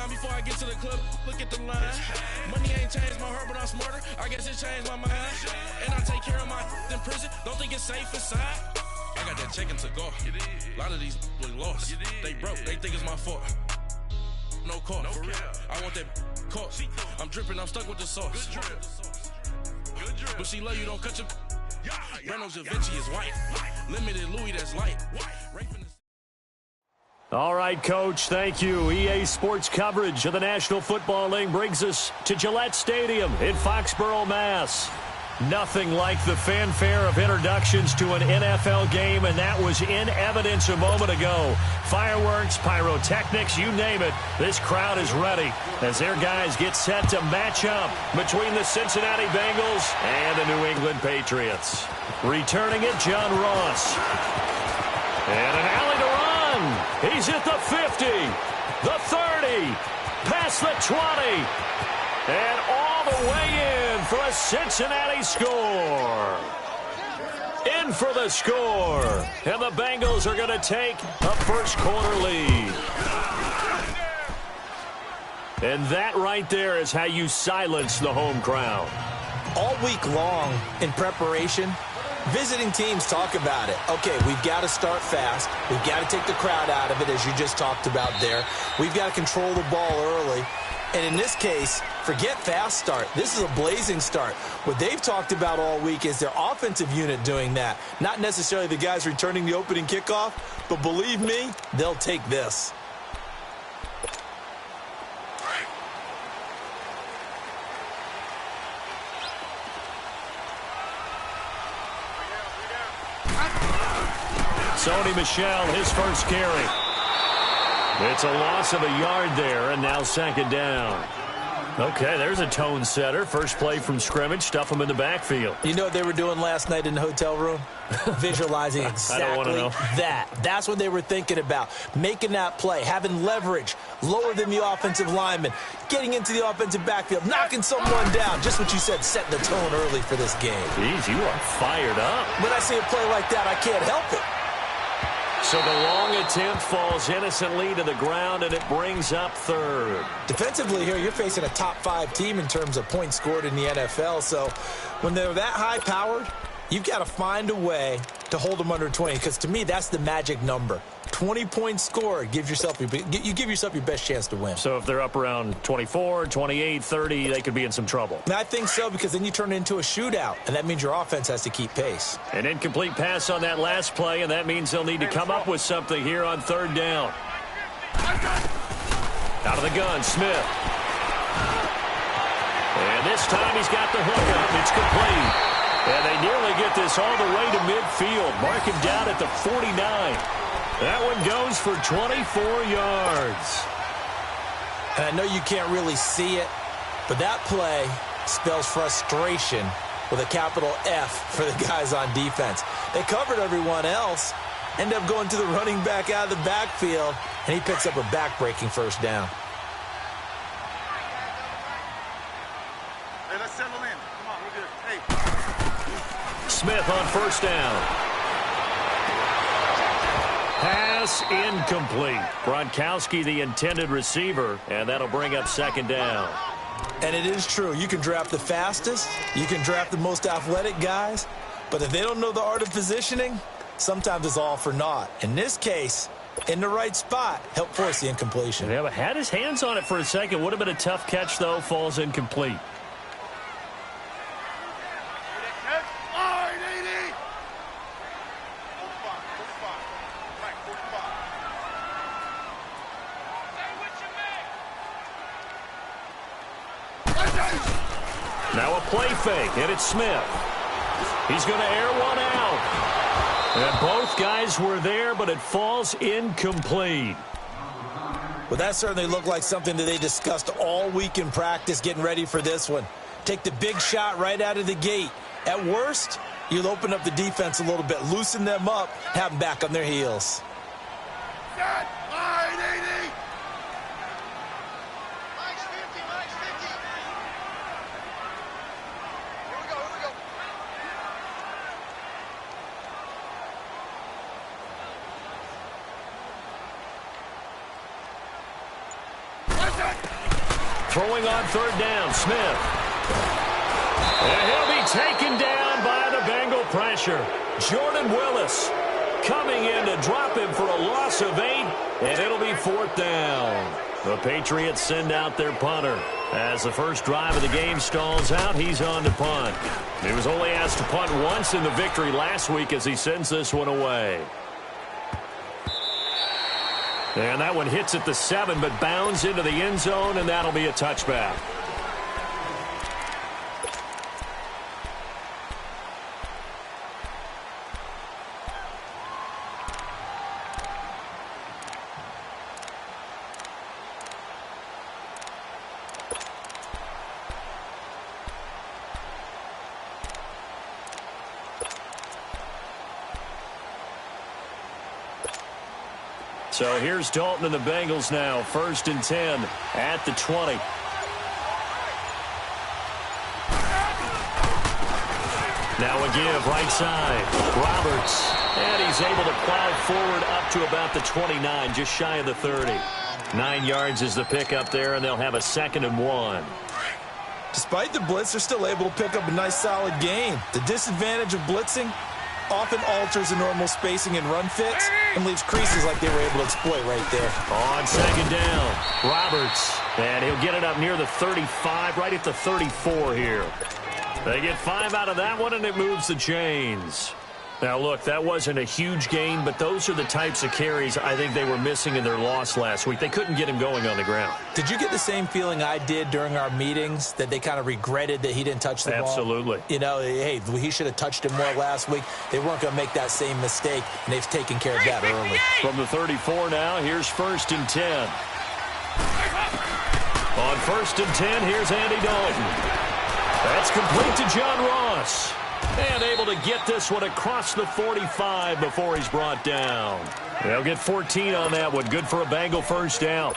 time before I get to the club, look at the line. Money ain't changed my heart, but I'm smarter. I guess it changed my mind. And I take care of my in prison. Don't think it's safe inside. I got that check to go. A lot of these was lost. They broke. They think it's my fault. No call, for real. I want that caught. I'm dripping. I'm stuck with the sauce. But she love you. Don't cut your. Breno Javinci is white. Limited Louis, that's light. All right, Coach, thank you. EA Sports coverage of the National Football League brings us to Gillette Stadium in Foxborough, Mass. Nothing like the fanfare of introductions to an NFL game, and that was in evidence a moment ago. Fireworks, pyrotechnics, you name it. This crowd is ready as their guys get set to match up between the Cincinnati Bengals and the New England Patriots. Returning it, John Ross. And an alley to run. He's at the 50, the 30, past the 20, and all the way in for a Cincinnati score. In for the score. And the Bengals are going to take a first-quarter lead. And that right there is how you silence the home crowd. All week long in preparation, visiting teams talk about it. Okay, we've got to start fast. We've got to take the crowd out of it, as you just talked about there. We've got to control the ball early. And in this case, forget fast start. This is a blazing start. What they've talked about all week is their offensive unit doing that. Not necessarily the guys returning the opening kickoff, but believe me, they'll take this. Sony Michel, his first carry. It's a loss of a yard there, and now second down. Okay, there's a tone setter. First play from scrimmage, stuff him in the backfield. You know what they were doing last night in the hotel room? Visualizing exactly that. That's what they were thinking about. Making that play, having leverage, lower than the offensive lineman, getting into the offensive backfield, knocking someone down. Just what you said, setting the tone early for this game. Jeez, you are fired up. When I see a play like that, I can't help it. So the long attempt falls innocently to the ground, and it brings up third. Defensively here, you're facing a top-5 team in terms of points scored in the NFL. So when they're that high-powered, you've got to find a way to hold them under 20, because to me, that's the magic number. 20 points scored, you give yourself your best chance to win. So if they're up around 24, 28, 30, they could be in some trouble. And I think so, because then you turn it into a shootout, and that means your offense has to keep pace. An incomplete pass on that last play, and that means they'll need to come up with something here on third down. Out of the gun, Smith. And this time he's got the hook up. It's complete. And they nearly get this all the way to midfield. Mark him down at the 49. That one goes for 24 yards. And I know you can't really see it, but that play spells frustration with a capital F for the guys on defense. They covered everyone else, end up going to the running back out of the backfield, and he picks up a back-breaking first down. Hey, let's settle in. Come on, we're good. Hey. Smith on first down. Pass incomplete. Gronkowski, the intended receiver, and that'll bring up second down. And it is true. You can draft the fastest. You can draft the most athletic guys. But if they don't know the art of positioning, sometimes it's all for naught. In this case, in the right spot, help force the incompletion. Yeah, but had his hands on it for a second. Would have been a tough catch, though. Falls incomplete. Now a play fake, and it's Smith. He's going to air one out. And both guys were there, but it falls incomplete. Well, that certainly looked like something that they discussed all week in practice, getting ready for this one. Take the big shot right out of the gate. At worst, you'll open up the defense a little bit, loosen them up, have them back on their heels. throwing on third down, Smith. And he'll be taken down by the Bengal pressure. Jordan Willis coming in to drop him for a loss of 8, and it'll be fourth down. The Patriots send out their punter. As the first drive of the game stalls out, he's on to punt. He was only asked to punt once in the victory last week as he sends this one away. And that one hits at the 7, but bounds into the end zone, and that'll be a touchback. So here's Dalton and the Bengals now. 1st and 10 at the 20. Now a give right side. Roberts. And he's able to plow forward up to about the 29, just shy of the 30. 9 yards is the pickup there, and they'll have a 2nd and 1. Despite the blitz, they're still able to pick up a nice solid gain. The disadvantage of blitzing often alters the normal spacing and run fits and leaves creases like they were able to exploit right there. On 2nd down, Roberts. And he'll get it up near the 35, right at the 34 here. They get 5 out of that one, and it moves the chains. Now, look, that wasn't a huge gain, but those are the types of carries I think they were missing in their loss last week. They couldn't get him going on the ground. Did you get the same feeling I did during our meetings, that they kind of regretted that he didn't touch the ball? Absolutely. You know, hey, he should have touched him more last week. They weren't going to make that same mistake, and they've taken care of that early. From the 34 now, here's 1st and 10. On 1st and 10, here's Andy Dalton. That's complete to John Ross. And able to get this one across the 45 before he's brought down. They'll get 14 on that one. Good for a Bengal first down.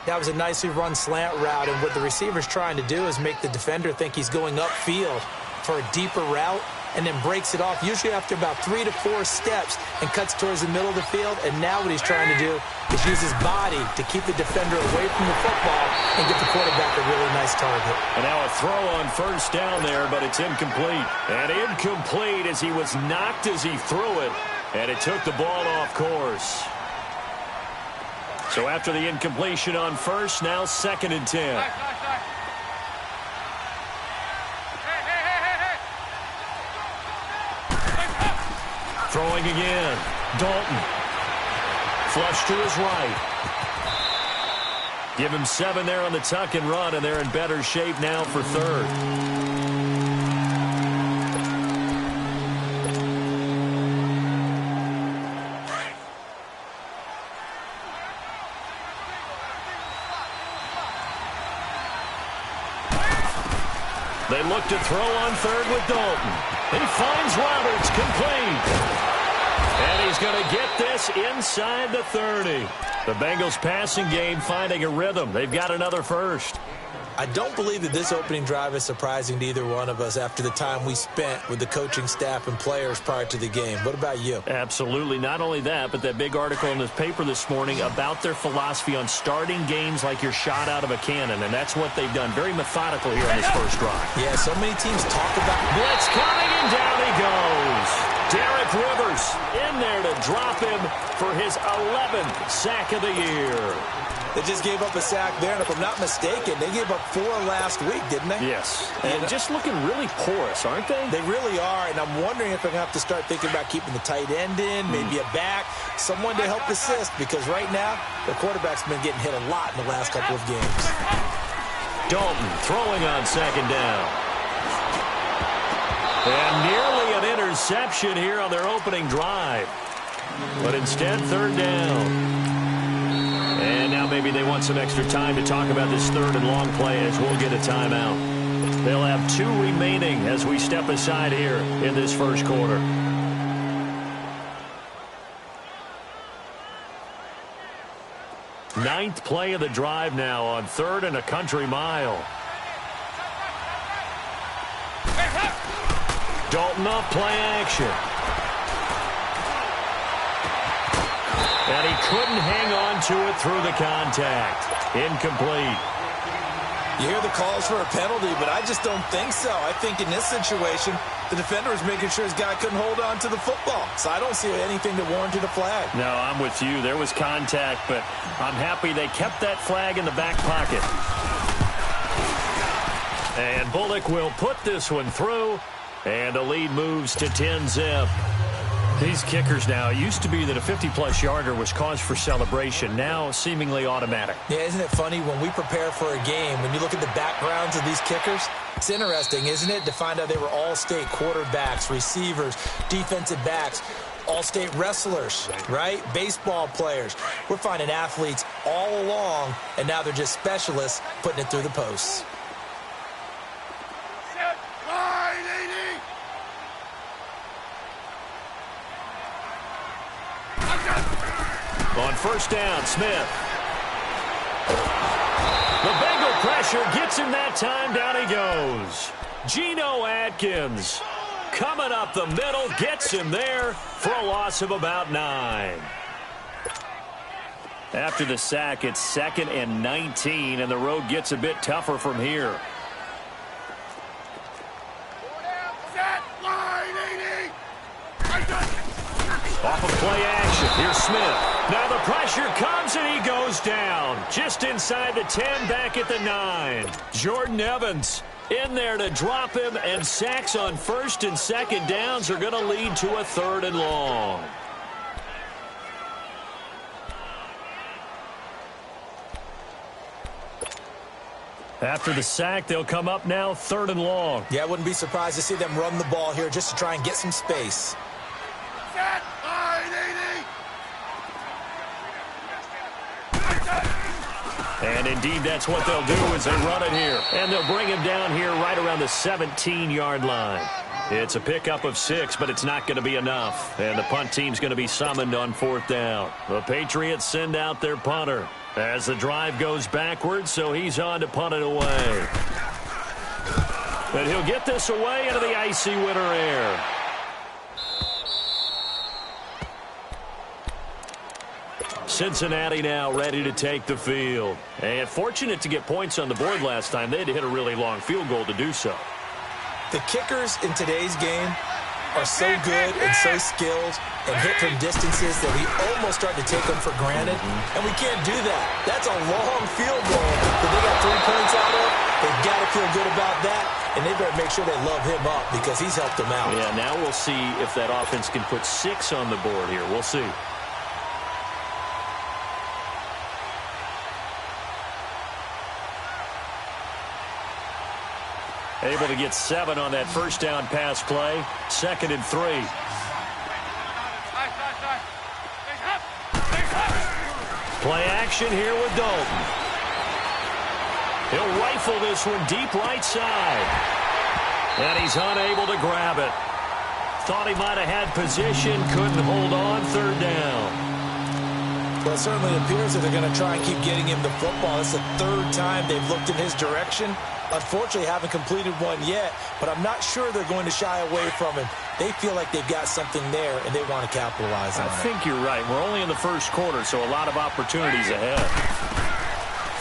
That was a nicely run slant route, and what the receiver's trying to do is make the defender think he's going upfield for a deeper route, and then breaks it off, usually after about 3 to 4 steps, and cuts towards the middle of the field. And now what he's trying to do is use his body to keep the defender away from the football and get the quarterback a really nice target. And now a throw on first down there, but it's incomplete. And incomplete as he was knocked as he threw it, and it took the ball off course. So after the incompletion on first, now 2nd and 10. Throwing again. Dalton. Flush to his right. Give him 7 there on the tuck and run, and they're in better shape now for 3rd. They look to throw on 3rd with Dalton. He finds Roberts, complete. And he's going to get this inside the 30. The Bengals passing game finding a rhythm. They've got another first. I don't believe that this opening drive is surprising to either one of us after the time we spent with the coaching staff and players prior to the game. What about you? Absolutely. Not only that, but that big article in the paper this morning about their philosophy on starting games like you're shot out of a cannon, and that's what they've done. Very methodical here on this first drive. Yeah, so many teams talk about blitz coming, and down he goes. Derek Rivers in there to drop him for his 11th sack of the year. They just gave up a sack there, and if I'm not mistaken, they gave up 4 last week, didn't they? Yes, and just looking really porous, aren't they? They really are, and I'm wondering if they're going to have to start thinking about keeping the tight end in, maybe a back, someone to help assist, because right now, their quarterback's been getting hit a lot in the last couple of games. Dalton throwing on 2nd down. And nearly an interception here on their opening drive. But instead, 3rd down. And now maybe they want some extra time to talk about this 3rd and long play as we'll get a timeout. They'll have 2 remaining as we step aside here in this first quarter. Ninth play of the drive now on 3rd and a country mile. Dalton off play action. And he couldn't hang on to it through the contact. Incomplete. You hear the calls for a penalty, but I just don't think so. I think in this situation, the defender was making sure his guy couldn't hold on to the football. So I don't see anything that warranted a flag. No, I'm with you. There was contact, but I'm happy they kept that flag in the back pocket. And Bullock will put this one through, and the lead moves to 10-zip. These kickers now, it used to be that a 50-plus yarder was cause for celebration, now seemingly automatic. Yeah, isn't it funny when we prepare for a game, when you look at the backgrounds of these kickers, it's interesting, isn't it, to find out they were all-state quarterbacks, receivers, defensive backs, all-state wrestlers, right? Baseball players. We're finding athletes all along, and now they're just specialists putting it through the posts. On first down, Smith. The Bengal pressure gets him that time. Down he goes. Geno Atkins coming up the middle, gets him there for a loss of about 9. After the sack, it's 2nd and 19, and the road gets a bit tougher from here. Off of play action. Here's Smith. Now the pressure comes and he goes down. Just inside the 10, back at the 9. Jordan Evans in there to drop him, and sacks on first and second downs are going to lead to a 3rd and long. After the sack, they'll come up now 3rd and long. Yeah, I wouldn't be surprised to see them run the ball here just to try and get some space. And indeed, that's what they'll do as they run it here. And they'll bring him down here right around the 17-yard line. It's a pickup of 6, but it's not going to be enough. And the punt team's going to be summoned on 4th down. The Patriots send out their punter as the drive goes backwards, so he's on to punt it away. But he'll get this away into the icy winter air. Cincinnati now ready to take the field. And fortunate to get points on the board last time. They had to hit a really long field goal to do so. The kickers in today's game are so good and so skilled and hit from distances that we almost start to take them for granted. And we can't do that. That's a long field goal that they got 3 points out of. They've got to feel good about that. And they better make sure they love him up because he's helped them out. Yeah, now we'll see if that offense can put 6 on the board here. We'll see. Able to get 7 on that first down pass play. 2nd and 3. Play action here with Dalton. He'll rifle this one deep right side. And he's unable to grab it. Thought he might have had position, couldn't hold on. 3rd down. Well, it certainly appears that they're going to try and keep getting him the football. It's the 3rd time they've looked in his direction. Unfortunately, haven't completed one yet, but I'm not sure they're going to shy away from him. They feel like they've got something there, and they want to capitalize on it. I think you're right. We're only in the first quarter, so a lot of opportunities ahead.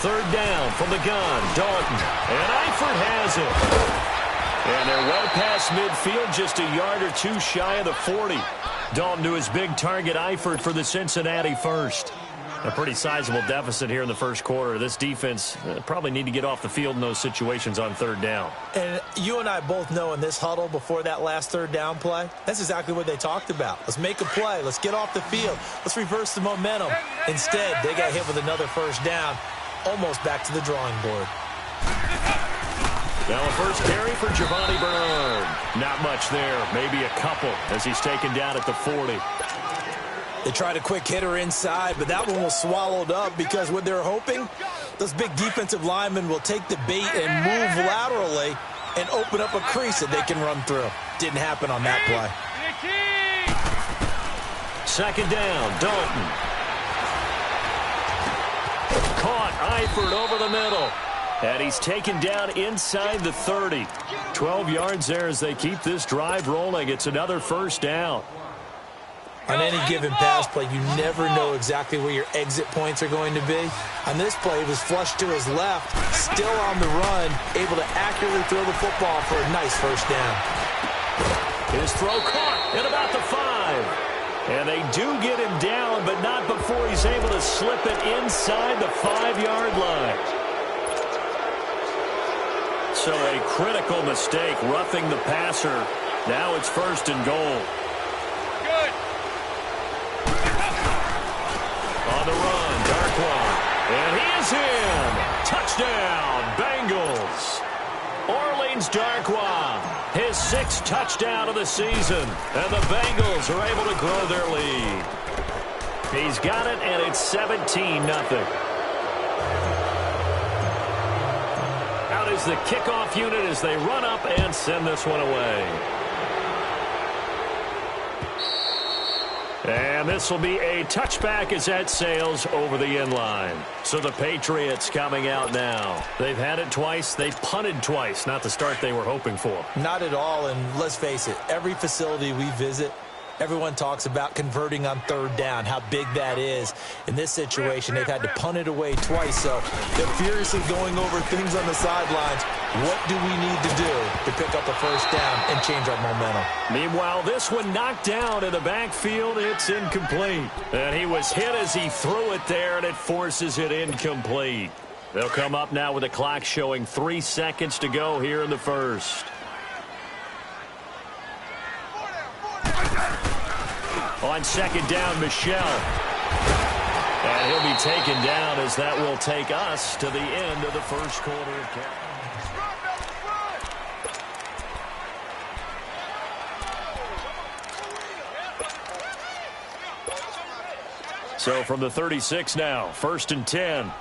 3rd down from the gun. Dalton. And Eifert has it. And they're well past midfield, just a yard or 2 shy of the 40. Dalton to his big target, Eifert, for the Cincinnati first. A pretty sizable deficit here in the first quarter. This defense probably need to get off the field in those situations on 3rd down. And you and I both know in this huddle before that last 3rd down play, that's exactly what they talked about. Let's make a play. Let's get off the field. Let's reverse the momentum. Instead, they got hit with another 1st down, almost back to the drawing board. Now a first carry for Giovanni Bernard. Not much there, maybe a couple as he's taken down at the 40. They tried a quick hitter inside, but that one was swallowed up because what they're hoping, those big defensive linemen will take the bait and move laterally and open up a crease that they can run through. Didn't happen on that play. 2nd down, Dalton. Caught Eifert over the middle. And he's taken down inside the 30. 12 yards there as they keep this drive rolling. It's another 1st down. On any given pass play, you never know exactly where your exit points are going to be. On this play, he was flushed to his left, still on the run, able to accurately throw the football for a nice first down. His throw caught at about the 5. And they do get him down, but not before he's able to slip it inside the 5-yard line. So a critical mistake, roughing the passer. Now it's 1st and goal. Good. On the run, Darkwa. And he is in. Touchdown, Bengals. Orleans Darkwa, his 6th touchdown of the season. And the Bengals are able to grow their lead. He's got it, and it's 17-0. Out is the kickoff unit as they run up and send this one away. And this will be a touchback as that sails over the end line. So the Patriots coming out now. They've had it twice. They've punted twice. Not the start they were hoping for. Not at all, and let's face it, every facility we visit, everyone talks about converting on 3rd down, how big that is. In this situation, they've had to punt it away twice, so they're furiously going over things on the sidelines. What do we need to do to pick up a 1st down and change our momentum? Meanwhile, this one knocked down in the backfield. It's incomplete. And he was hit as he threw it there, and it forces it incomplete. They'll come up now with the clock showing 3 seconds to go here in the 1st. On 2nd down, Michelle. And he'll be taken down as that will take us to the end of the 1st quarter. So from the 36 now, 1st and 10.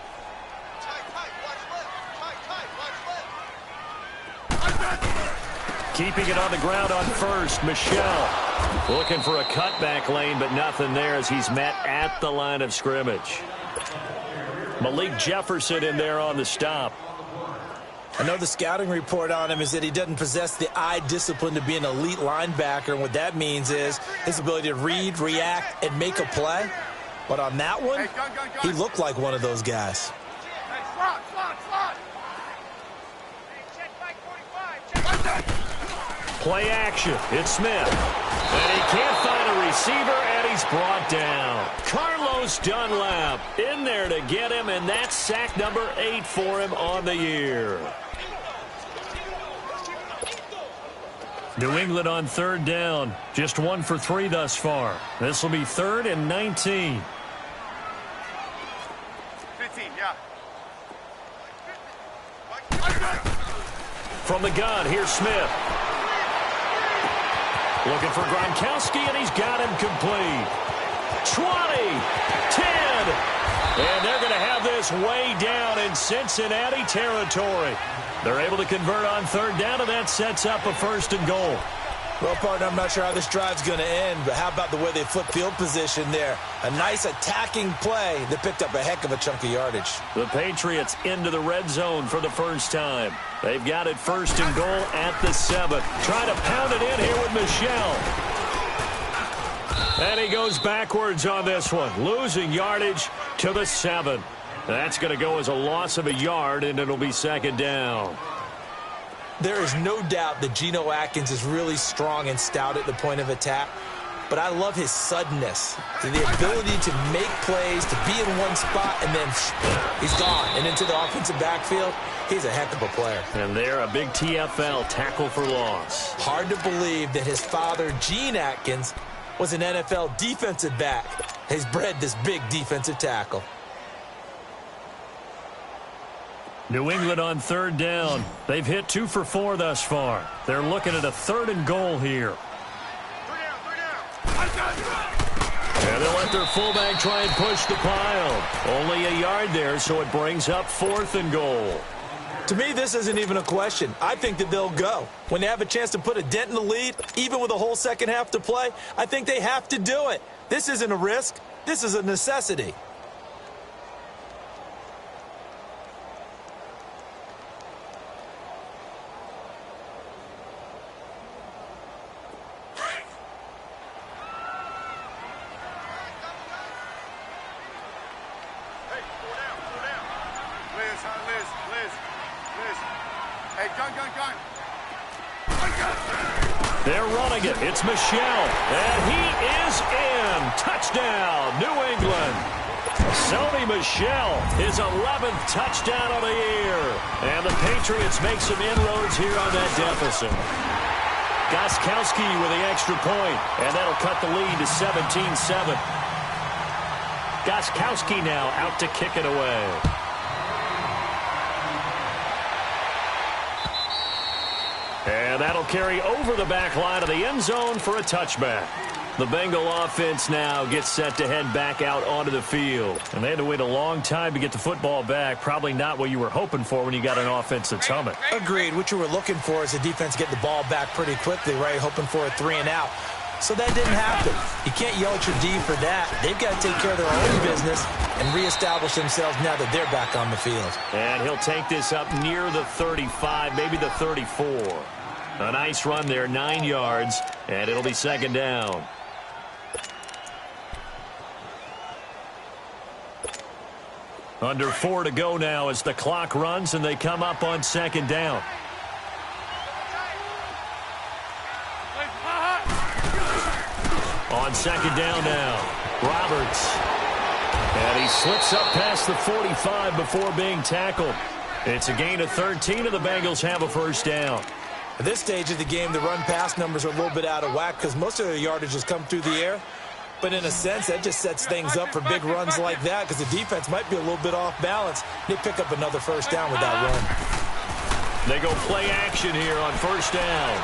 Keeping it on the ground on 1st, Michelle. Looking for a cutback lane, but nothing there as he's met at the line of scrimmage. Malik Jefferson in there on the stop. I know the scouting report on him is that he doesn't possess the eye discipline to be an elite linebacker, and what that means is his ability to read, react, and make a play. But on that one, he looked like one of those guys. Play action. It's Smith. And he can't find a receiver, and he's brought down. Carlos Dunlap in there to get him, and that's sack number 8 for him on the year. New England on 3rd down. Just 1 for 3 thus far. This will be 3rd and 19. 15, yeah. From the gun, here's Smith. Looking for Gronkowski, and he's got him complete. 20, 10, and they're going to have this way down in Cincinnati territory. They're able to convert on 3rd down, and that sets up a 1st and goal. Well, partner, I'm not sure how this drive's going to end, but how about the way they flip field position there? A nice attacking play that picked up a heck of a chunk of yardage. The Patriots into the red zone for the first time. They've got it 1st and goal at the 7. Trying to pound it in here with Michelle. And he goes backwards on this one, losing yardage to the 7. That's going to go as a loss of a yard, and it'll be 2nd down. There is no doubt that Geno Atkins is really strong and stout at the point of attack, but I love his suddenness, the ability to make plays, to be in one spot, and then he's gone and into the offensive backfield. He's a heck of a player. And there, a big TFL, tackle for loss. Hard to believe that his father, Gene Atkins, was an NFL defensive back. He's bred this big defensive tackle. New England on 3rd down. They've hit 2 for 4 thus far. They're looking at a 3rd and goal here. And they'll let their fullback try and push the pile. Only a yard there, so it brings up 4th and goal. To me, this isn't even a question. I think that they'll go. When they have a chance to put a dent in the lead, even with a whole second half to play, I think they have to do it. This isn't a risk. This is a necessity. Liz. Hey, gun. They're running it. It's Michel. And he is in. Touchdown, New England. Sony Michel, his 11th touchdown of the year. And the Patriots make some inroads here on that deficit. Gostkowski with the extra point, and that'll cut the lead to 17-7. Gostkowski now out to kick it away. And that'll carry over the back line of the end zone for a touchback. The Bengal offense now gets set to head back out onto the field. And they had to wait a long time to get the football back. Probably not what you were hoping for when you got an offense that's humming. Agreed. What you were looking for is the defense getting the ball back pretty quickly, right? Hoping for a 3-and-out. So that didn't happen. You can't yell at your D for that. They've got to take care of their own business and reestablish themselves now that they're back on the field. And he'll take this up near the 35, maybe the 34. A nice run there, 9 yards, and it'll be second down. Under 4 to go now as the clock runs and they come up on second down. On second down now, Roberts. And he slips up past the 45 before being tackled. It's a gain of 13 and the Bengals have a first down. At this stage of the game, the run-pass numbers are a little bit out of whack because most of their yardage has come through the air. But in a sense, that just sets things up for big runs like that because the defense might be a little bit off balance. They pick up another first down with that run. They go play action here on first down.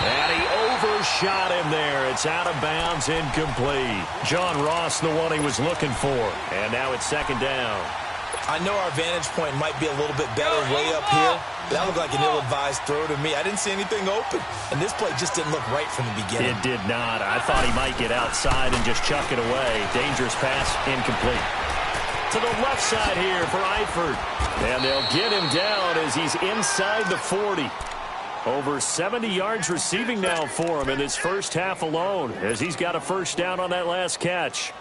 And he overshot him there. It's out of bounds, incomplete. John Ross, the one he was looking for. And now it's second down. I know our vantage point might be a little bit better way up here. But that looked like an ill-advised throw to me. I didn't see anything open. And this play just didn't look right from the beginning. It did not. I thought he might get outside and just chuck it away. Dangerous pass, incomplete. To the left side here for Eifert. And they'll get him down as he's inside the 40. Over 70 yards receiving now for him in this first half alone as he's got a first down on that last catch.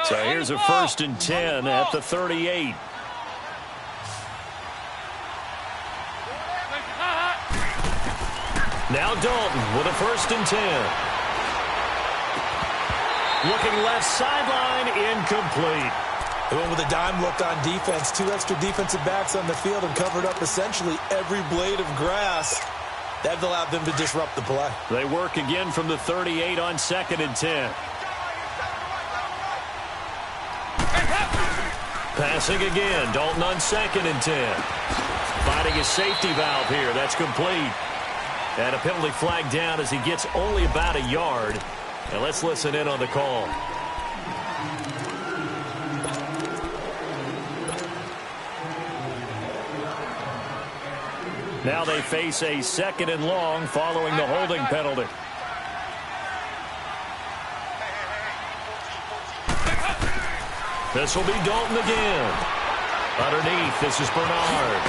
So here's a 1st and 10 at the 38. Now Dalton with a 1st and 10. Looking left sideline, incomplete. They went with a dime look on defense. 2 extra defensive backs on the field and covered up essentially every blade of grass. That allowed them to disrupt the play. They work again from the 38 on 2nd and 10. Passing again, Dalton on 2nd and 10. Finding his safety valve here, that's complete. And a penalty flag down as he gets only about a yard. And let's listen in on the call. Now they face a 2nd and long following the holding penalty. This will be Dalton again. Underneath, this is Bernard.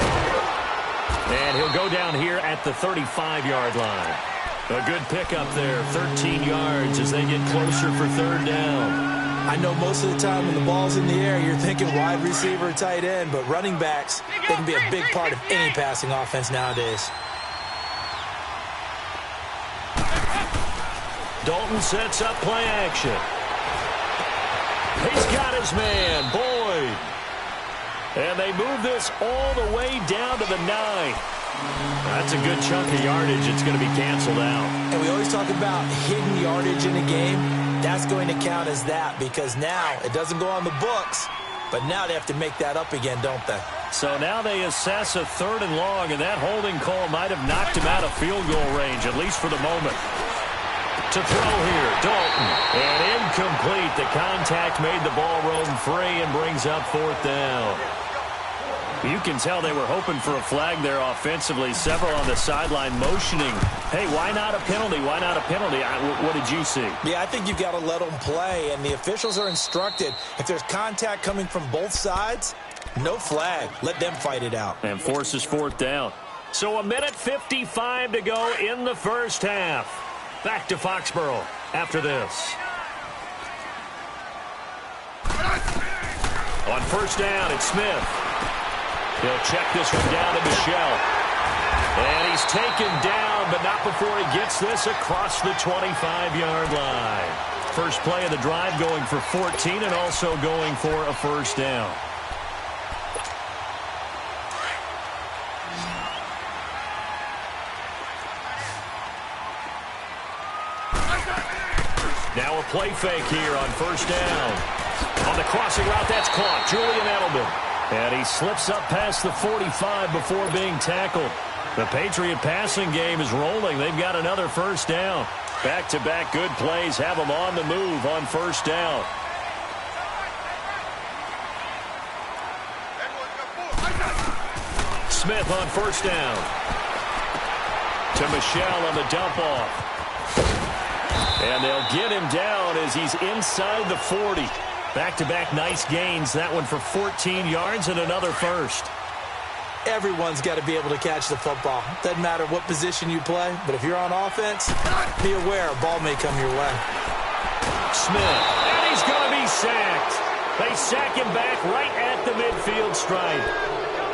And he'll go down here at the 35-yard line. A good pickup there, 13 yards as they get closer for 3rd down. I know most of the time when the ball's in the air, you're thinking wide receiver or tight end, but running backs, they can be a big part of any passing offense nowadays. Dalton sets up play action. He's got his man, Boyd. And they move this all the way down to the 9. That's a good chunk of yardage. It's going to be canceled out. And we always talk about hidden yardage in a game. That's going to count as that because now it doesn't go on the books, but now they have to make that up again, don't they? So now they assess a 3rd and long, and that holding call might have knocked him out of field goal range, at least for the moment. To throw here, Dalton. And incomplete. The contact made the ball roam free and brings up 4th down. You can tell they were hoping for a flag there offensively. Several on the sideline motioning. Hey, why not a penalty? Why not a penalty? What did you see? Yeah, I think you've got to let them play, and the officials are instructed. If there's contact coming from both sides, no flag. Let them fight it out. And forces 4th down. So 1:55 to go in the first half. Back to Foxborough after this. On first down, it's Smith. He'll check this one down to Michelle. And he's taken down, but not before he gets this across the 25-yard line. First play of the drive going for 14 and also going for a first down. Now a play fake here on first down. On the crossing route, that's caught. Julian Edelman. And he slips up past the 45 before being tackled. The Patriot passing game is rolling. They've got another first down. Back-to-back good plays have them on the move on first down. Smith on first down. To Michelle on the dump off. And they'll get him down as he's inside the 40. Back-to-back nice gains. That one for 14 yards and another first. Everyone's got to be able to catch the football. Doesn't matter what position you play, but if you're on offense, be aware a ball may come your way. Smith, and he's going to be sacked. They sack him back right at the midfield stripe.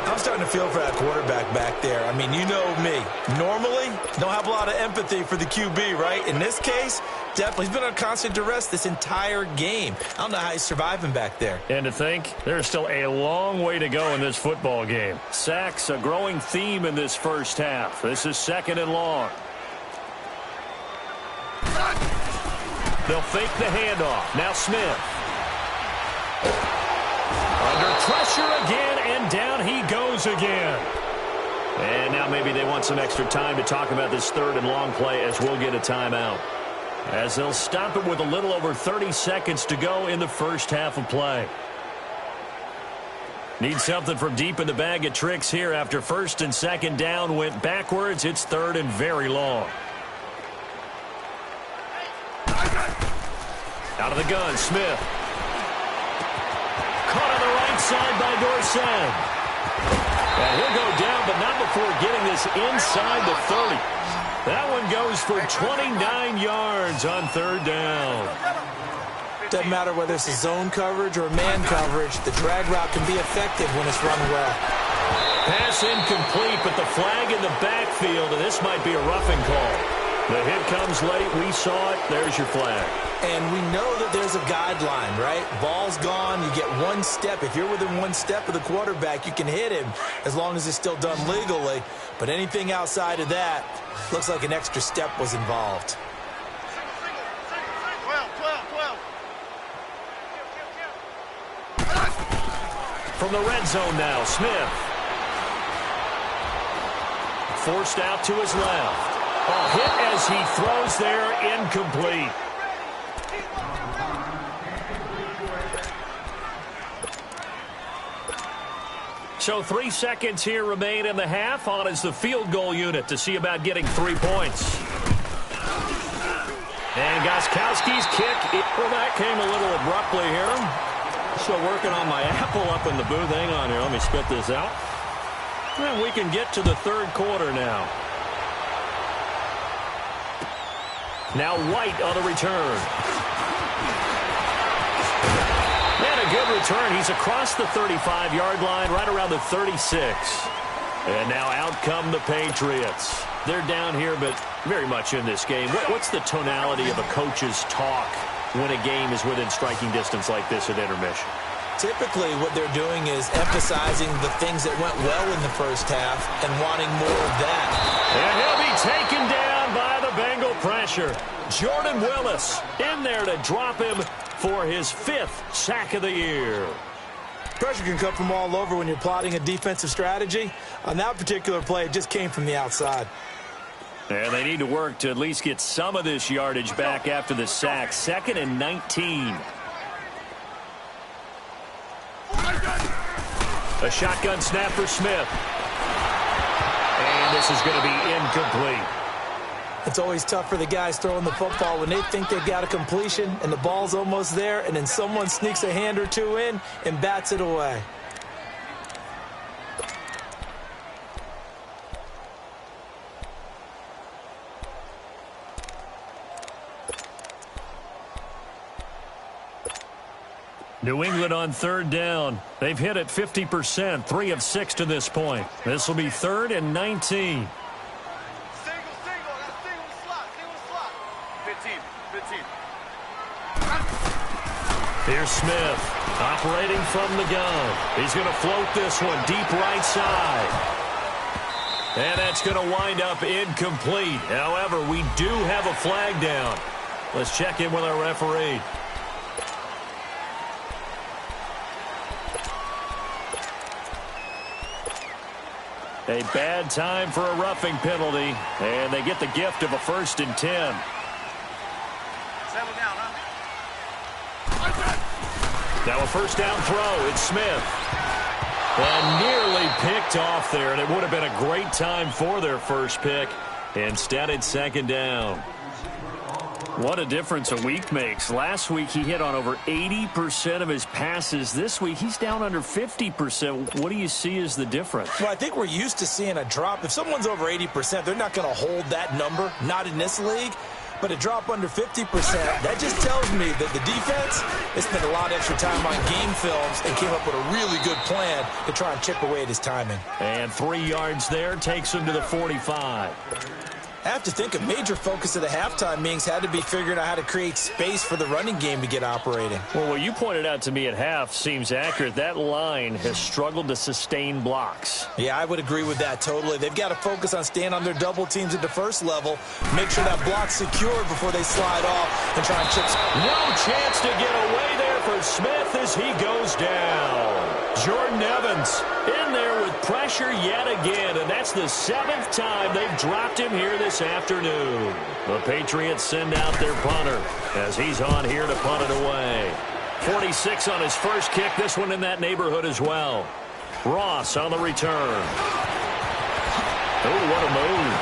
I'm starting to feel for that quarterback back there. I mean, you know me. Normally, don't have a lot of empathy for the QB, right? In this case, definitely. He's been on constant duress this entire game. I don't know how he's surviving back there. And to think, there's still a long way to go in this football game. Sacks, a growing theme in this first half. This is second and long. They'll fake the handoff. Now Smith. Under pressure again, and down he goes again. And now maybe they want some extra time to talk about this third and long play as we'll get a timeout. As they'll stop it with a little over 30 seconds to go in the first half of play. Need something from deep in the bag of tricks here after first and second down went backwards. It's third and very long. Out of the gun, Smith. Caught on the right side by Dorsett. And he'll go down, but not before getting this inside the 30. That one goes for 29 yards on third down. Doesn't matter whether it's a zone coverage or man coverage, the drag route can be effective when it's run well. Pass incomplete, but the flag in the backfield, and this might be a roughing call. The hit comes late. We saw it. There's your flag. And we know that there's a guideline, right? Ball's gone. You get one step. If you're within one step of the quarterback, you can hit him as long as it's still done legally. But anything outside of that, looks like an extra step was involved. 12. From the red zone now, Smith. Forced out to his left. A hit as he throws there, incomplete. So 3 seconds here remain in the half. On is the field goal unit to see about getting 3 points. And Gostkowski's kick. Well, that came a little abruptly here. Still working on my apple up in the booth. Hang on here. Let me spit this out. And we can get to the third quarter now. Now White on the return. And a good return. He's across the 35-yard line, right around the 36. And now out come the Patriots. They're down here, but very much in this game. What's the tonality of a coach's talk when a game is within striking distance like this at intermission? Typically, what they're doing is emphasizing the things that went well in the first half and wanting more of that. And he'll be taken down by the Bengal pressure. Jordan Willis in there to drop him for his 5th sack of the year. Pressure can come from all over when you're plotting a defensive strategy. On that particular play, it just came from the outside. And they need to work to at least get some of this yardage back after the sack. 2nd and 19. A shotgun snap for Smith. And this is going to be incomplete. It's always tough for the guys throwing the football when they think they've got a completion and the ball's almost there, and then someone sneaks a hand or two in and bats it away. New England on third down. They've hit it 50%, 3 of 6 to this point. This will be 3rd and 19. Single, that's single slot. 15. Here's Smith, operating from the gun. He's going to float this one deep right side. And that's going to wind up incomplete. However, we do have a flag down. Let's check in with our referee. A bad time for a roughing penalty, and they get the gift of a 1st and 10. Settle down, huh? Now a 1st down throw. It's Smith. And nearly picked off there, and it would have been a great time for their first pick. Instead, it's 2nd down. What a difference a week makes. Last week, he hit on over 80% of his passes. This week, he's down under 50%. What do you see as the difference? Well, I think we're used to seeing a drop. If someone's over 80%, they're not going to hold that number, not in this league. But a drop under 50%, that just tells me that the defense has spent a lot of extra time on game films and came up with a really good plan to try and chip away at his timing. And 3 yards there takes him to the 45. I have to think a major focus of the halftime meetings had to be figuring out how to create space for the running game to get operating. Well, what you pointed out to me at half seems accurate. That line has struggled to sustain blocks. Yeah, I would agree with that totally. They've got to focus on staying on their double teams at the first level, make sure that block's secured before they slide off and try and chip. No chance to get away there for Smith as he goes down. Jordan Evans in there with pressure yet again, and that's the 7th time they've dropped him here this afternoon. The Patriots send out their punter as he's on here to punt it away. 46 on his first kick, this one in that neighborhood as well. Ross on the return. Oh, what a move.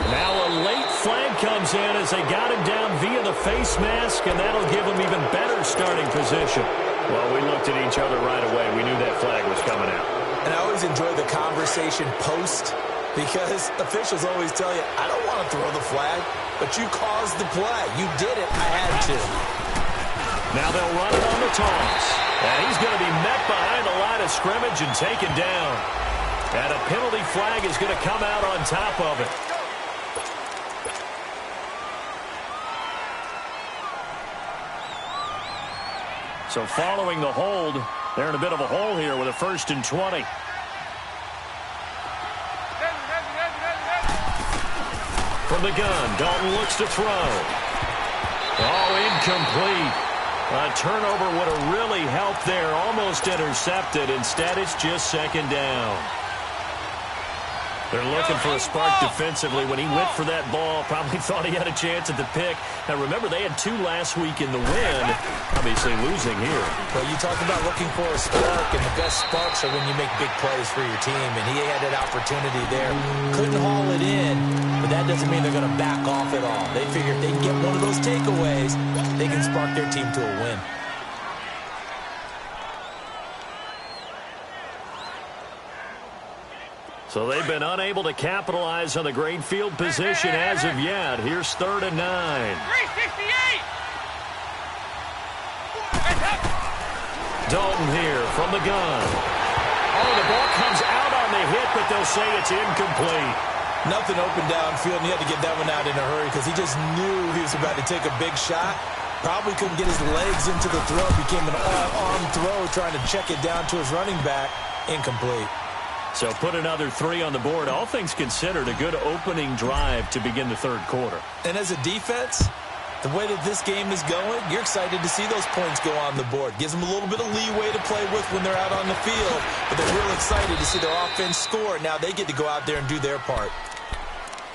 Now a late flag comes in as they got him down via the face mask, and that'll give him even better starting position. Well, we looked at each other right away. We knew that flag was coming out. And I always enjoy the conversation post because officials always tell you, I don't want to throw the flag, but you caused the play. You did it. I had to. Now they'll run it on the toss. And he's going to be met behind the line of scrimmage and taken down. And a penalty flag is going to come out on top of it. So following the hold, they're in a bit of a hole here with a 1st and 20. From the gun, Dalton looks to throw. Oh, incomplete. A turnover would have really helped there. Almost intercepted. Instead, it's just 2nd down. They're looking for a spark defensively. When he went for that ball, probably thought he had a chance at the pick. Now, remember, they had 2 last week in the win. Obviously losing here. Well, you talk about looking for a spark, and the best sparks are when you make big plays for your team, and he had that opportunity there. Couldn't haul it in, but that doesn't mean they're going to back off at all. They figure if they can get one of those takeaways, they can spark their team to a win. So they've been unable to capitalize on the great field position as of yet. Here's 3rd and 9. 368! Dalton here from the gun. Oh, the ball comes out on the hit, but they'll say it's incomplete. Nothing open downfield, and he had to get that one out in a hurry because he just knew he was about to take a big shot. Probably couldn't get his legs into the throw. Became an all-arm throw trying to check it down to his running back. Incomplete. So put another 3 on the board. All things considered, a good opening drive to begin the 3rd quarter. And as a defense, the way that this game is going, you're excited to see those points go on the board. Gives them a little bit of leeway to play with when they're out on the field. But they're real excited to see their offense score. Now they get to go out there and do their part.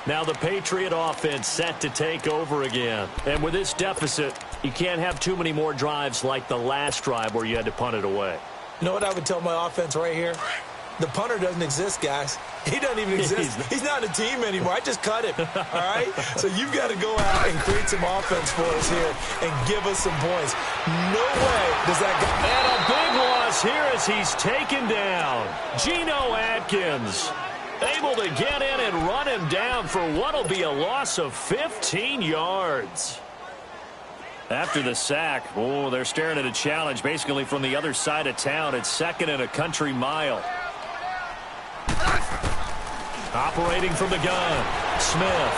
Now the Patriot offense set to take over again. And with this deficit, you can't have too many more drives like the last drive where you had to punt it away. You know what I would tell my offense right here? The punter doesn't exist, guys. He doesn't even exist. He's not a team anymore. I just cut him, all right? So you've got to go out and create some offense for us here and give us some points. No way does that guy. And a big loss here as he's taken down. Geno Atkins. Able to get in and run him down for what will be a loss of 15 yards. After the sack, they're staring at a challenge basically from the other side of town. It's 2nd and a country mile. Operating from the gun, Smith.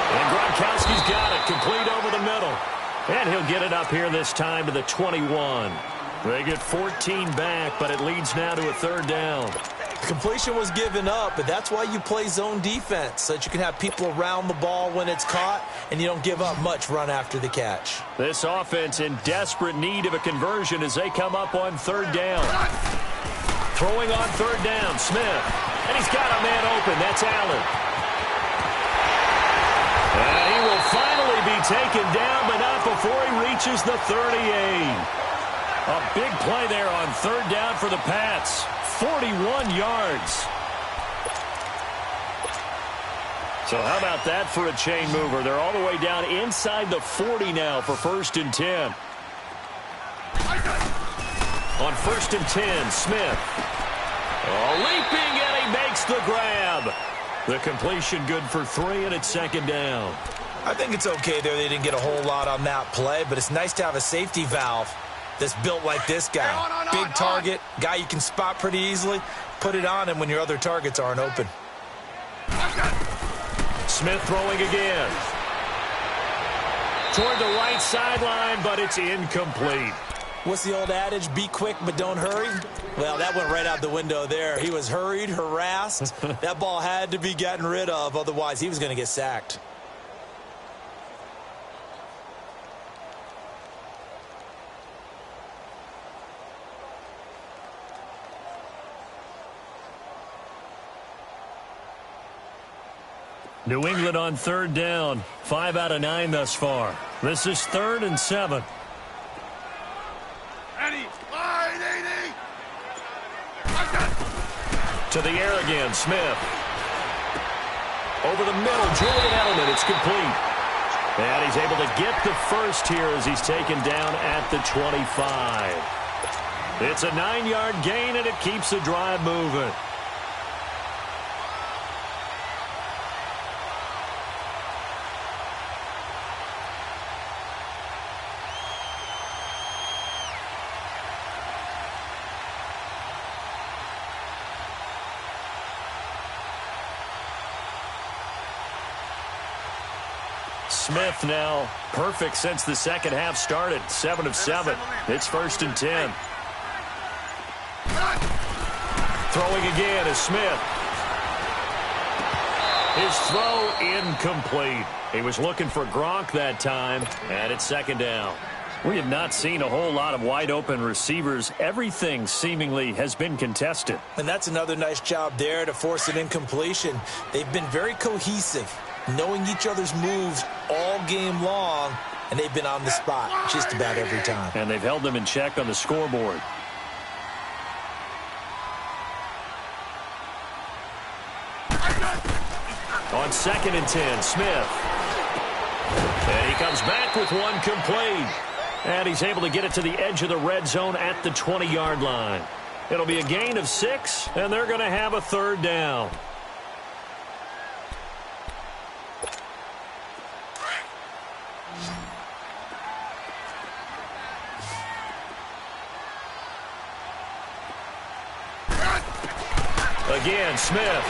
And Gronkowski's got it, complete over the middle. And he'll get it up here this time to the 21. They get 14 back, but it leads now to a 3rd down. Completion was given up, but that's why you play zone defense, so that you can have people around the ball when it's caught, and you don't give up much run after the catch. This offense in desperate need of a conversion as they come up on 3rd down. Throwing on 3rd down, Smith. And he's got a man open. That's Allen. And he will finally be taken down, but not before he reaches the 38. A big play there on 3rd down for the Pats. 41 yards. So how about that for a chain mover? They're all the way down inside the 40 now for 1st and 10. On 1st and 10, Smith. Leaping, and he makes the grab. The completion good for 3, and it's 2nd down. I think it's okay there. They didn't get a whole lot on that play, but it's nice to have a safety valve that's built like this guy. Big target, guy you can spot pretty easily. Put it on him when your other targets aren't open. Smith throwing again. Toward the right sideline, but it's incomplete. What's the old adage? Be quick, but don't hurry? Well, that went right out the window there. He was hurried, harassed. That ball had to be gotten rid of, otherwise he was going to get sacked. New England on 3rd down. 5 out of 9 thus far. This is 3rd and 7. To the air again, Smith. Over the middle, Julian Edelman. It's complete. And he's able to get the first here as he's taken down at the 25. It's a 9-yard gain, and it keeps the drive moving. Smith now perfect since the second half started. 7 of 7. It's 1st and 10. Throwing again is Smith. His throw incomplete. He was looking for Gronk that time, and it's 2nd down. We have not seen a whole lot of wide open receivers. Everything seemingly has been contested. And that's another nice job there to force an incompletion. They've been very cohesive, knowing each other's moves all game long, and they've been on the spot just about every time. And they've held them in check on the scoreboard. On 2nd and 10, Smith. And he comes back with one complete. And he's able to get it to the edge of the red zone at the 20-yard line. It'll be a gain of 6, and they're going to have a 3rd down. Again, Smith.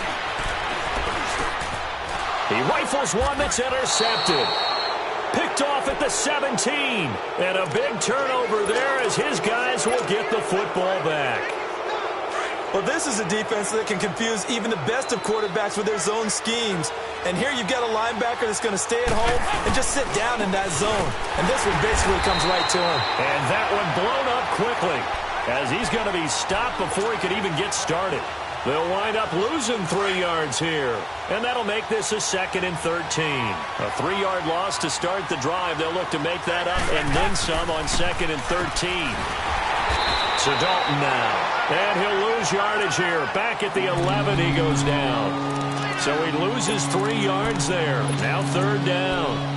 He rifles one that's intercepted. Picked off at the 17. And a big turnover there as his guys will get the football back. Well, this is a defense that can confuse even the best of quarterbacks with their zone schemes. And here you've got a linebacker that's going to stay at home and just sit down in that zone. And this one basically comes right to him. And that one blown up quickly as he's going to be stopped before he could even get started. They'll wind up losing 3 yards here. And that'll make this a 2nd and 13. A 3-yard loss to start the drive. They'll look to make that up and then some on 2nd and 13. So Dalton now. And he'll lose yardage here. Back at the 11 he goes down. So he loses 3 yards there. Now 3rd down.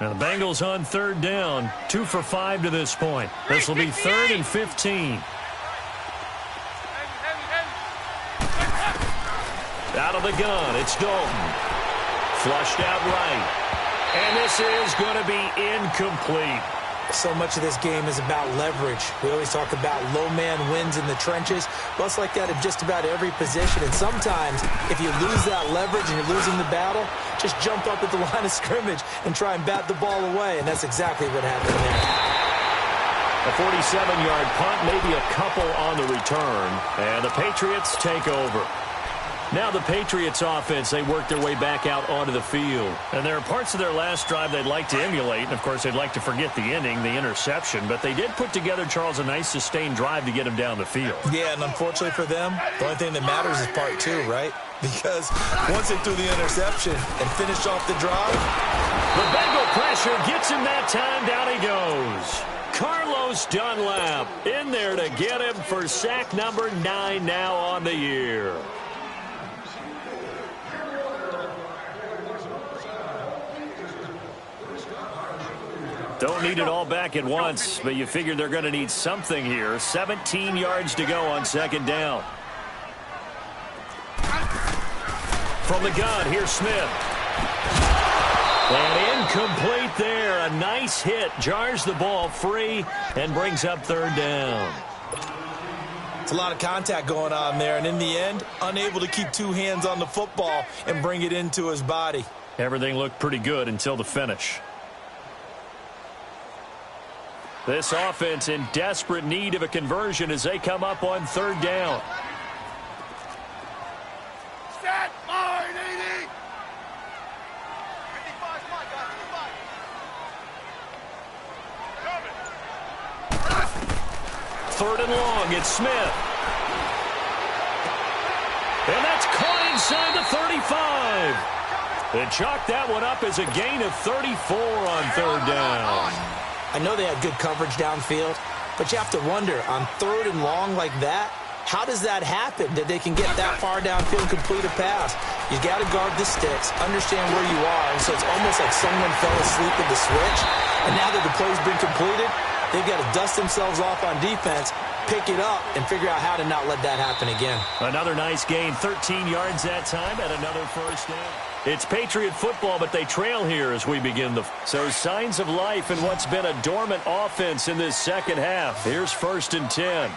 Now the Bengals on third down, 2 for 5 to this point. This will be 3rd and 15. Out of the gun, it's Dalton. Flushed out right. And this is going to be incomplete. So much of this game is about leverage. We always talk about low man wins in the trenches. Well, it's like that in just about every position. And sometimes, if you lose that leverage and you're losing the battle, just jump up at the line of scrimmage and try and bat the ball away. And that's exactly what happened there. A 47-yard punt, maybe a couple on the return. And the Patriots take over. Now the Patriots offense, they work their way back out onto the field. And there are parts of their last drive they'd like to emulate. And, of course, they'd like to forget the ending, the interception. But they did put together, Charles, a nice sustained drive to get him down the field. Yeah, and unfortunately for them, the only thing that matters is part 2, right? Because once they threw the interception and finished off the drive. The Bengal pressure gets him that time. Down he goes. Carlos Dunlap in there to get him for sack number 9 now on the year. Don't need it all back at once, but you figure they're going to need something here. 17 yards to go on second down. From the gun, here's Smith. And incomplete there. A nice hit. Jars the ball free and brings up third down. It's a lot of contact going on there, and in the end, unable to keep 2 hands on the football and bring it into his body. Everything looked pretty good until the finish. This offense in desperate need of a conversion as they come up on third down. Set, line, 80. 55, come on, guys, 55. Third and long, it's Smith. And that's caught inside the 35. They chalked that one up as a gain of 34 on third down. I know they had good coverage downfield, but you have to wonder, on third and long like that, how does that happen, that they can get that far downfield and complete a pass? You got to guard the sticks, understand where you are, and so it's almost like someone fell asleep at the switch, and now that the play's been completed, they've got to dust themselves off on defense, pick it up, and figure out how to not let that happen again. Another nice gain, 13 yards that time, and another first down. It's Patriot football, but they trail here as we begin so signs of life in what's been a dormant offense in this second half. Here's 1st and 10.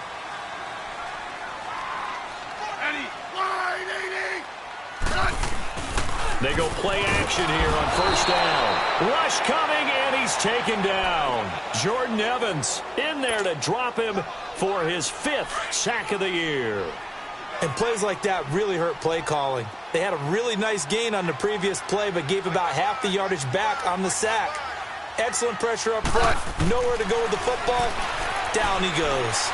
They go play action here on first down. Rush coming, and he's taken down. Jordan Evans in there to drop him for his 5th sack of the year. And plays like that really hurt play calling. They had a really nice gain on the previous play, but gave about half the yardage back on the sack. Excellent pressure up front. Nowhere to go with the football. Down he goes.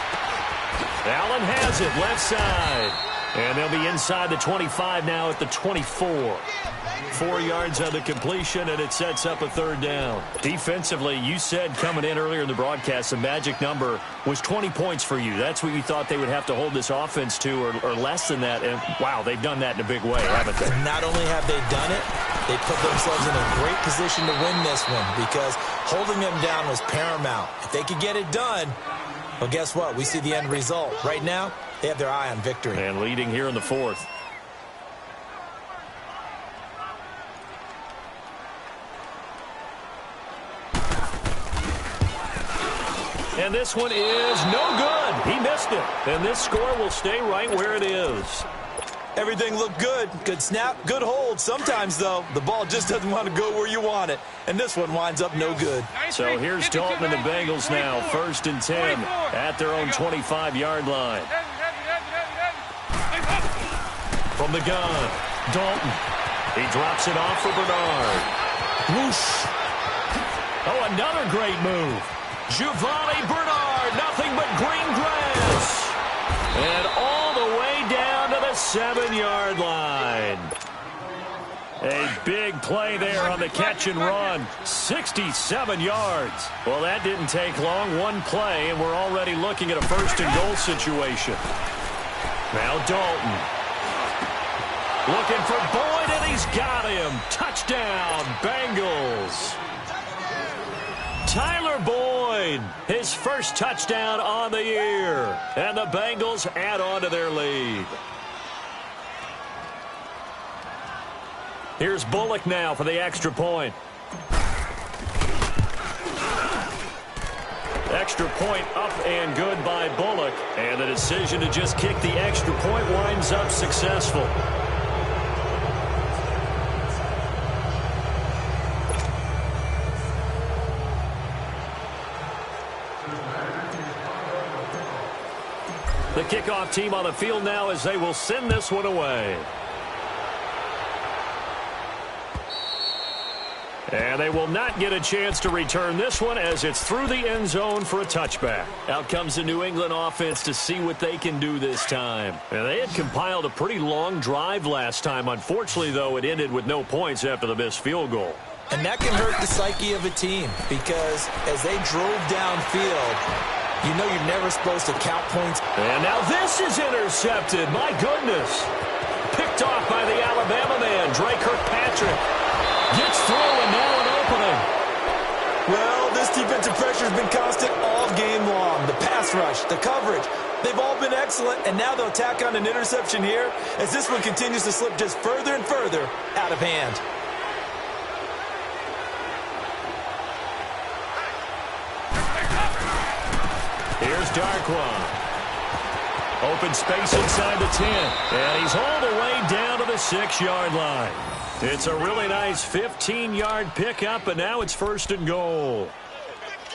Allen has it, left side. And they'll be inside the 25 now at the 24. 4 yards on the completion, and it sets up a third down. Defensively, you said coming in earlier in the broadcast, the magic number was 20 points for you. That's what you thought they would have to hold this offense to, or less than that. And, wow, they've done that in a big way, haven't they? Not only have they done it, they put themselves in a great position to win this one because holding them down was paramount. If they could get it done, well, guess what? We see the end result. Right now, they have their eye on victory. And leading here in the 4th. And this one is no good. He missed it. And this score will stay right where it is. Everything looked good. Good snap, good hold. Sometimes, though, the ball just doesn't want to go where you want it. And this one winds up no good. So here's Dalton and the Bengals now. 1st and 10 at their own 25-yard line. From the gun, Dalton. He drops it off for Bernard. Whoosh. Oh, another great move. Giovanni Bernard, nothing but green grass. And all the way down to the 7-yard line. A big play there on the catch and run. 67 yards. Well, that didn't take long. One play, and we're already looking at a 1st and goal situation. Now Dalton. Looking for Boyd, and he's got him. Touchdown, Bengals. Tyler Boyd, his first touchdown on the year. And the Bengals add on to their lead. Here's Bullock now for the extra point. Extra point up and good by Bullock. And the decision to just kick the extra point winds up successful. The kickoff team on the field now as they will send this one away. And they will not get a chance to return this one as it's through the end zone for a touchback. Out comes the New England offense to see what they can do this time. And they had compiled a pretty long drive last time. Unfortunately, though, it ended with no points after the missed field goal. And that can hurt the psyche of a team because as they drove downfield, you know you're never supposed to count points. And now this is intercepted. My goodness. Picked off by the Alabama man, Drake Kirkpatrick. Gets through and now an opening. Well, this defensive pressure has been constant all game long. The pass rush, the coverage, they've all been excellent. And now they'll tack on an interception here as this one continues to slip just further and further out of hand. Here's Darkwa. Open space inside the 10. And he's all the way down to the 6-yard line. It's a really nice 15-yard pickup, and now it's 1st and goal.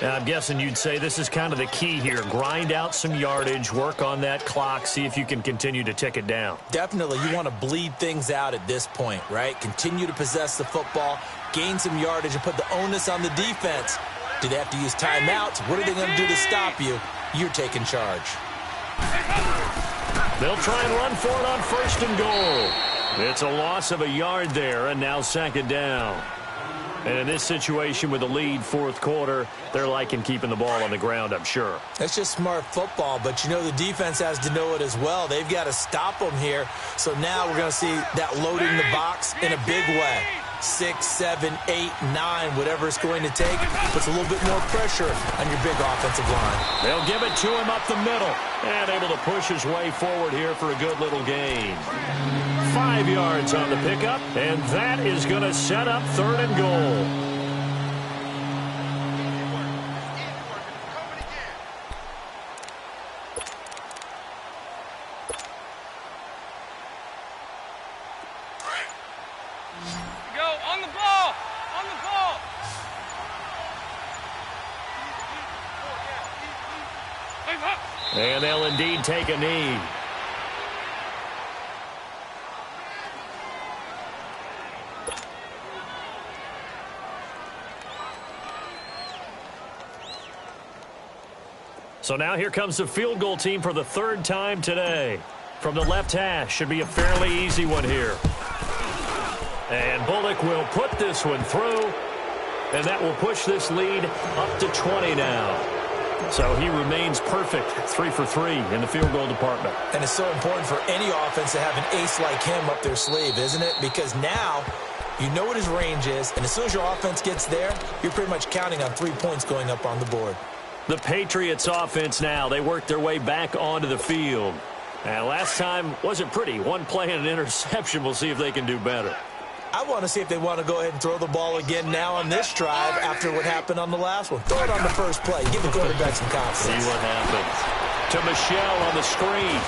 Now, I'm guessing you'd say this is kind of the key here. Grind out some yardage, work on that clock, see if you can continue to tick it down. Definitely. You want to bleed things out at this point, right? Continue to possess the football, gain some yardage, and put the onus on the defense. Do they have to use timeouts? What are they going to do to stop you? You're taking charge. They'll try and run for it on 1st and goal. It's a loss of a yard there, and now 2nd down. And in this situation with the lead 4th quarter, they're liking keeping the ball on the ground, I'm sure. That's just smart football, but you know the defense has to know it as well. They've got to stop them here. So now we're going to see that loading the box in a big way. 6, 7, 8, 9, whatever it's going to take, puts a little bit more pressure on your big offensive line. They'll give it to him up the middle, and able to push his way forward here for a good little gain. 5 yards on the pickup, and that is going to set up 3rd and goal. And they'll indeed take a knee. So now here comes the field goal team for the 3rd time today. From the left hash, should be a fairly easy one here. And Bullock will put this one through, and that will push this lead up to 20 now. So he remains perfect, 3 for 3 in the field goal department. And it's so important for any offense to have an ace like him up their sleeve, isn't it? Because now you know what his range is, and as soon as your offense gets there, you're pretty much counting on 3 points going up on the board. The Patriots offense now, they work their way back onto the field. And last time wasn't pretty. One play and an interception. We'll see if they can do better. I want to see if they want to go ahead and throw the ball again now on this drive after what happened on the last one. Throw it on the first play. Give the quarterback some confidence. See what happens. To Michelle on the screen.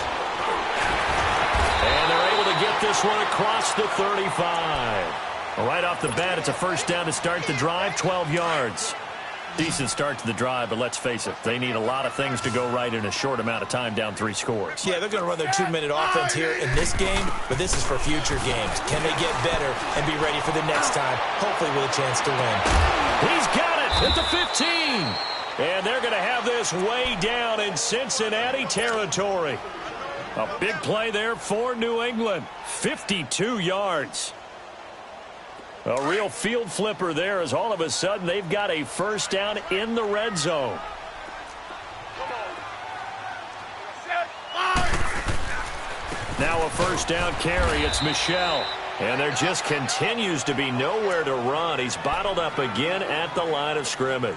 And they're able to get this one across the 35. Well, right off the bat, it's a 1st down to start the drive, 12 yards. Decent start to the drive, but let's face it, they need a lot of things to go right in a short amount of time, down 3 scores. Yeah, they're going to run their 2-minute offense here in this game, but this is for future games. Can they get better and be ready for the next time, hopefully with a chance to win? He's got it at the 15. And they're going to have this way down in Cincinnati territory. A big play there for New England. 52 yards. A real field flipper there as all of a sudden they've got a 1st down in the red zone. Now a 1st down carry. It's Michelle. And there just continues to be nowhere to run. He's bottled up again at the line of scrimmage.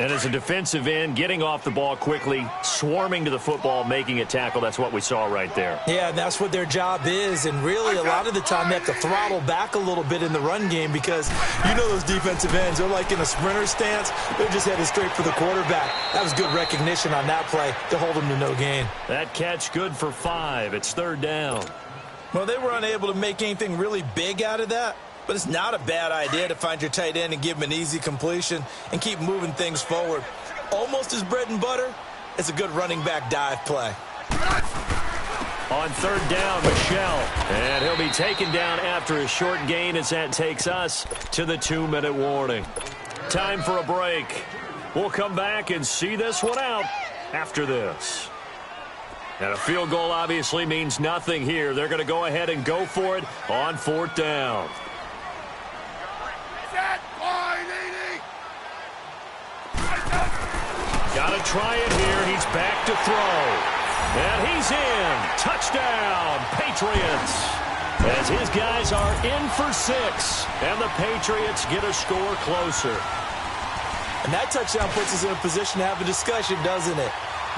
And as a defensive end, getting off the ball quickly, swarming to the football, making a tackle, that's what we saw right there. Yeah, and that's what their job is. And really, a lot of the time, they have to throttle back a little bit in the run game because you know those defensive ends, they're like in a sprinter stance. They're just headed straight for the quarterback. That was good recognition on that play to hold them to no gain. That catch good for 5. It's 3rd down. Well, they were unable to make anything really big out of that. But it's not a bad idea to find your tight end and give him an easy completion and keep moving things forward. Almost his bread and butter, it's a good running back dive play. On 3rd down, Michel. And he'll be taken down after a short gain as that takes us to the 2-minute warning. Time for a break. We'll come back and see this one out after this. And a field goal obviously means nothing here. They're going to go ahead and go for it on 4th down. Got to try it here. He's back to throw. And he's in. Touchdown, Patriots. As his guys are in for 6. And the Patriots get a score closer. And that touchdown puts us in a position to have a discussion, doesn't it?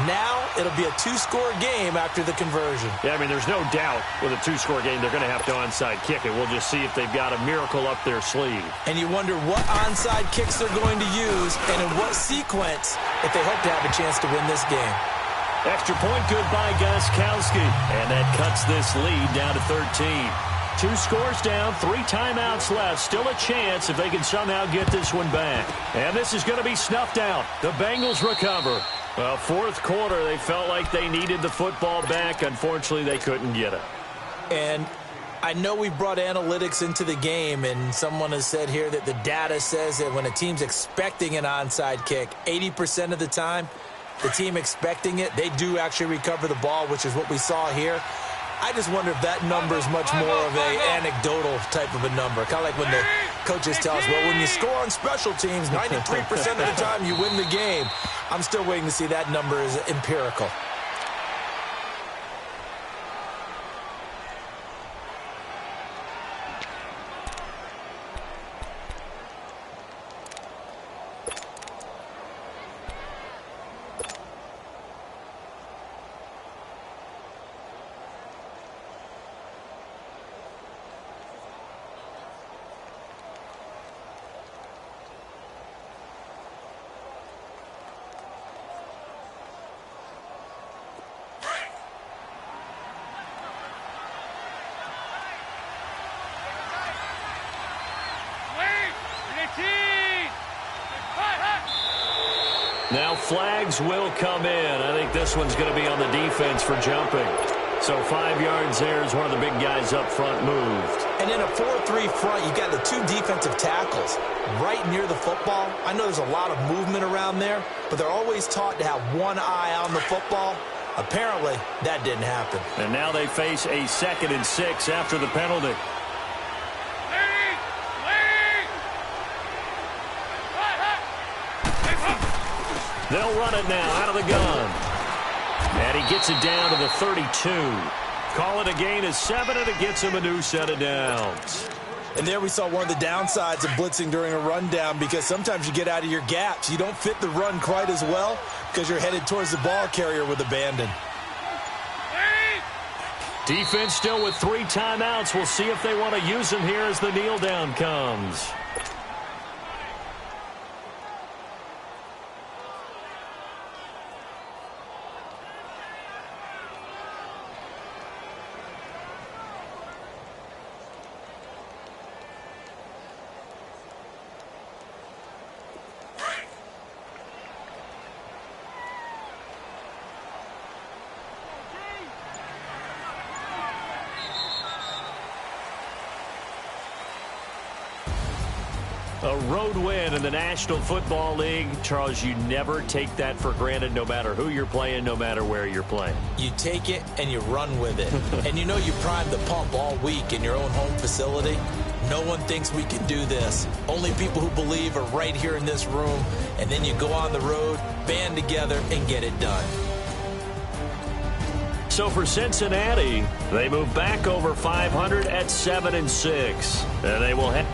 Now it'll be a 2-score game after the conversion. Yeah, I mean, there's no doubt with a 2-score game they're going to have to onside kick it. We'll just see if they've got a miracle up their sleeve. And you wonder what onside kicks they're going to use and in what sequence if they hope to have a chance to win this game. Extra point good by Gostkowski. And that cuts this lead down to 13. 2 scores down, 3 timeouts left. Still a chance if they can somehow get this one back. And this is going to be snuffed out. The Bengals recover. Well, 4th quarter, they felt like they needed the football back. Unfortunately, they couldn't get it. And I know we brought analytics into the game, and someone has said here that the data says that when a team's expecting an onside kick, 80% of the time, the team expecting it, they do actually recover the ball, which is what we saw here. I just wonder if that number is much more of an anecdotal type of a number. Kind of like when the coaches tell us, well, when you score on special teams, 93% of the time you win the game. I'm still waiting to see that number is empirical. Now flags will come in. I think this one's going to be on the defense for jumping. So 5 yards there as one of the big guys up front moved. And in a 4-3 front, you've got the 2 defensive tackles right near the football. I know there's a lot of movement around there, but they're always taught to have one eye on the football. Apparently, that didn't happen. And now they face a 2nd and 6 after the penalty. They'll run it now out of the gun. And he gets it down to the 32. Call it a gain of 7, and it gets him a new set of downs. And there we saw one of the downsides of blitzing during a rundown, because sometimes you get out of your gaps. You don't fit the run quite as well because you're headed towards the ball carrier with abandon. Defense still with 3 timeouts. We'll see if they want to use them here as the kneel down comes. A road win in the National Football League. Charles, you never take that for granted, no matter who you're playing, no matter where you're playing. You take it and you run with it. And you know you primed the pump all week in your own home facility. No one thinks we can do this. Only people who believe are right here in this room. And then you go on the road, band together, and get it done. So for Cincinnati, they move back over 500 at 7-6. And they will head